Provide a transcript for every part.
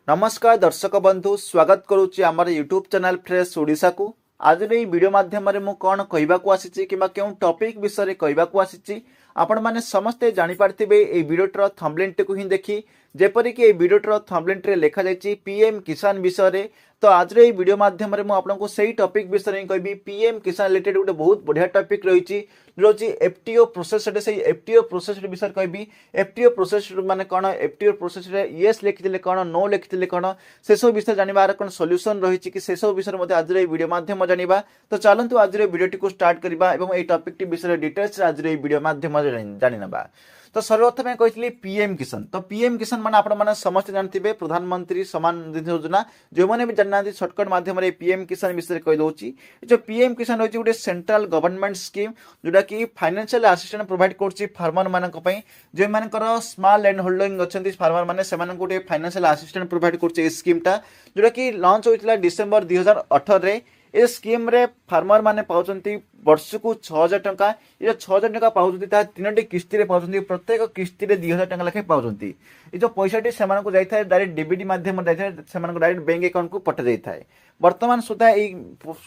नमस्कार दर्शक बंधु स्वागत करुच्ची आमर यूट्यूब चैनल फ्रेश ओडिशा को। आज ये वीडियो माध्यम मु कौन कहवाक आसी कि टॉपिक विषय कहवाक आसी आपण मैंने समस्ते जानीपारे ये वीडियोटर थंबनेल टी ही देखी जेपरिक ये वीडियोटर थंबनेल लिखा जाइए पीएम किसान विषय। तो आज ये वीडियो माध्यम आपको सही टॉपिक विषय ही कहबी। पीएम किसान रिलेटेड गोटे बहुत बढ़िया टॉपिक रही जो एफटीओ प्रोसेस से एफटीओ प्रोसेस विषय कहबी। एफटीओ प्रोसेस माने कौन, एफटीओ प्रोसेस येस लिखिले कौन, नो लिखिले कौन, से सब विषय जानवर कौन सॉल्यूशन रही कि से सब विषय आज वीडियो माध्यम जाना। तो चलतु आज वीडियो को स्टार्ट करवा और ये टॉपिक विषय डिटेल्स आज वीडियो माध्यम जाना। तो सर्वप्रथम कही पीएम किसान। तो पीएम किसान मान आप समस्त जानते प्रधानमंत्री सम्मान निधि योजना। जो मैंने भी जानना सर्टकट माध्यम पीएम किसान विषय कहीदे। जो पीएम किसान रही गोटे सेंट्रल गवर्नमेंट स्कीम जोटा कि फाइनेंशियल असिस्टेंस प्रोवाइड कर फार्मर मान जो मान स्मॉल लैंड होल्डिंग अच्छा फार्मर मैंने से गोटे फाइनेंशियल असिस्टेंस प्रोवाइड कर स्कीमटा जोटा कि लॉन्च होता डिसेम्बर 2018। ये स्कीम रे फार्मर माने पाउछंती वर्ष को 6000 टंका। ये 6000 टंका पाउछंती ता तीनोटी किस्ती रे पाउछंती। प्रत्येक किस्ती रे 2000 टंका लेखे पाउछंती। ये जो पैसाटी सेमान को जाई थाए डायरेक्ट डीबीटी माध्यम रे जाई थाए, सेमान को डायरेक्ट बैंक अकाउंट को पठ जाई थाए। वर्तमान सुधा ये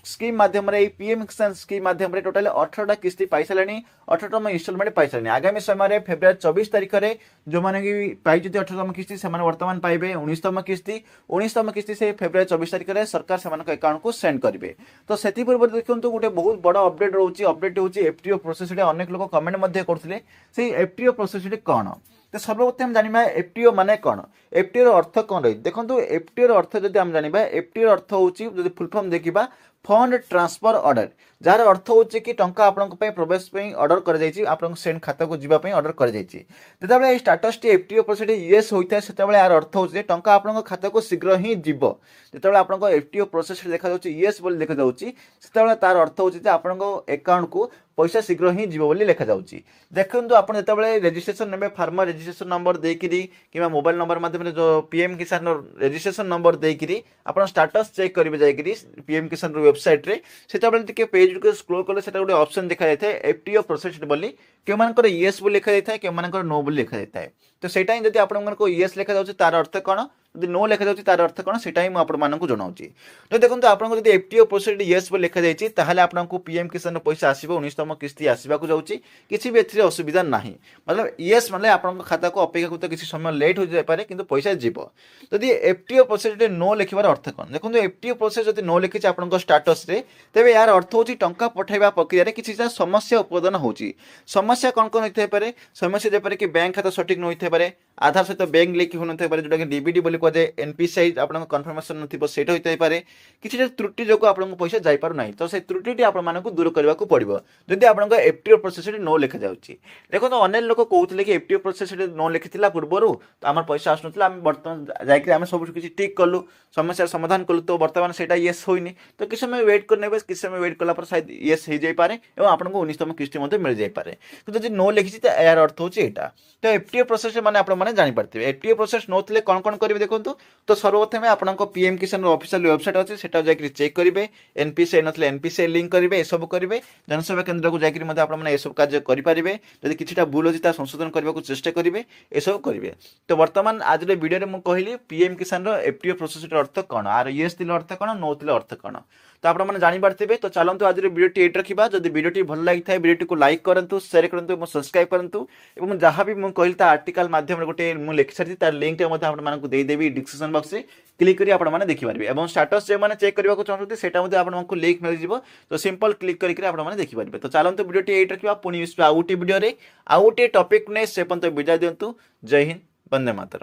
स्कीम माध्यम रे पीएम किसान स्कीम माध्यम रे टोटल 18टा किस्ती पाई सालानी, 18तम इंस्टॉलमेंट पाई सालानी। आगामी समय रे फेब्रुआरी 24 तारिख रे जो माने कि पाई जति 18तम किस्ती सेमान वर्तमान पाइबे 19तम किस्ती। 19तम किस्ती से फेब्रुआरी 24 तारिख रे सरकार सेमान को अकाउंट को सेंड करिवे। तो सेति पूर्व देखंतु गोटे बहुत बड़ अपडेट रहउची। अपडेट होची एफटीओ प्रोसेस रे अनेक लोग कमेंट मध्ये करथिले से एफटीओ प्रोसेस रे कोन। तो सर्वप्रथम जानिबा एफटीओ माने कोन, एफटीओ रो अर्थ कोन रही। देखंतु एफटीओ रो अर्थ जदि हम जानिबा, एफटीओ रो अर्थ होची जदि फुल फॉर्म देखिबा फंड ट्रांसफर ऑर्डर, जार अर्थ होची कि टंका आपन पई प्रवेश पई ऑर्डर कर जाईची, आपन सेंड खाता को जिबा पई ऑर्डर कर जाईची। तेतबेले ए स्टेटस टी एफटीओ प्रोसेस यस होइता सेतबेले यार अर्थ होची टंका आपन खाता को शीघ्र ही जिवो। जेतबेले आपन एफटीओ प्रोसेस देखा जाउची यस बोली देखा जाउची सेतबेले तार अर्थ होची जे आपन अकाउंट को पैसा शीघ्र ही जीव बोली लिखा जाउची। देखंतु आपन जेतबेले रजिस्ट्रेशन नेबे फार्मर रजिस्ट्रेशन नंबर देकिरी किबा मोबाइल नंबर माध्यम जो पीएम किसान रजिस्ट्रेशन नंबर देकिरी आपन स्टेटस चेक करिवे जायकिरी पीएम किसान वेबसाइट रे। सेतबेले टिके पेज को स्क्रॉल करले सेटा गोटे ऑप्शन देखा जाय थाए एफटीओ प्रोसेस्ड बोली। के मानकर यस बोली लिखा जाय थाए, के मानकर नो बोली लिखा जाय थाए। तो सेटा ही जदि आपन को यस लिखा जाउची तार अर्थ कोन, यदि नो लिखा जाउची तार अर्थ कोन, सेटा ही म आपन मानकु जणाउची। तो देखंतु आपन को यदि एफटीओ प्रोसेस्ड यस बोली लिखा जायची ताहाले आपन को पीएम किसान पैसा आसीबो 19तम किस्ती आसीबा को जाउची। किछि भी एथि असुविधा नाही। मतलब यस माने आपन खाता को अपेक्षा करते किछि समय लेट हो जाय पारे किंतु पैसा जीवो। यदि एफटीओ प्रोसेस्ड नो लिखिबार अर्थ कोन, देखंतु एफटीओ प्रोसेस यदि नो लिखिछ आपन को स्टेटस रे तेबे यार अर्थ होची टंका पठाइबा प्रक्रिया रे किछि समस्या उत्पादन होची। समस्या कोन कोन होइथे पारे, समस्या जे पारे कि बैंक खाता सटीक न होइथे पारे, आधार सहित बैंक लिंक हो नथे पारे, जोटा कि डीबीडी बोली कह जाए, एनपीसीआई आपन कन्फर्मेशन नथिबो सेटा होइते पारे। किछि त्रुटि जोको आपन पैसा जाई पारु नाही। तो से त्रुटिटी आपन मानकु दूर करबा को पड़िबो जदि आपन एफटीओ प्रोसेस नो लिखा जाउची। देखो तो अनेक लोक कहउतले कि एफटीओ प्रोसेस नो लिखिथिला पूर्वरु तो हमर पैसा आसनथिला, हम वर्तमान जायकि हम सब किछि ठीक करलु, समस्या समाधान करलु। तो वर्तमान सेटा यस होइनी। तो किछ समय वेट करने बस, किछ समय वेट करला पर शायद यस हो जाई पारे एवं आपन को 19तम किस्ती मध्ये मिल जाई पारे। तो जदि नो लिखिछि त यार अर्थ होची एटा। तो एफटीओ प्रोसेस माने आपन माने जानि पारथिबे एफटीओ प्रोसेस नो थिले कोन कोन करिवे देखंतु। तो सर्वप्रथम आपन को पीएम किसान ऑफिशियल वेबसाइट अछि सेटा जायकि चेक करिवे। एनपीसीआई नथिले एनपीसीआई लिंक करिवे, ए सब करिवे। जनसेवा केंद्र को जायकि मध्ये आपन माने ए सब कार्य करि पारिबे। जदि किछिटा भूल अछि ता संशोधन करबा को चेष्टा करिवे, ए सब करिवे। तो वर्तमान आज रे वीडियो रे मु कहिली पीएम किसान रो एफटीओ प्रोसेस रो अर्थ कोन, आर यस थिले अर्थ कोन, नो थिले अर्थ कोन। तो आपण माने जानि पारथिबे। तो चलंतु आज रे वीडियो टी एट रखिबा। जदि वीडियो टी भल लागि थाए वीडियो टी को लाइक करंतु, शेयर करंतु एवं सब्सक्राइब करंतु। एवं जहां भी मु कहिल ता आर्टिकल माध्यम रे गोटे मु लिखि सारथि तार लिंक टे मध्ये आपण मानकु देई देबी डिस्क्रिप्शन बॉक्स रे। क्लिक करी आपण माने देखि पारबे एवं स्टेटस जे माने चेक करबा को चाहथि सेटा मध्ये आपण मानकु लिंक मिल जिवो। तो सिंपल क्लिक करी आपण माने देखि पारबे। तो चलंतु वीडियो टी एट रखिबा। पुनी आउटी वीडियो रे आउटी टॉपिक ने से पंत बिजा दियंतु। जय हिंद, वंदे मातरम।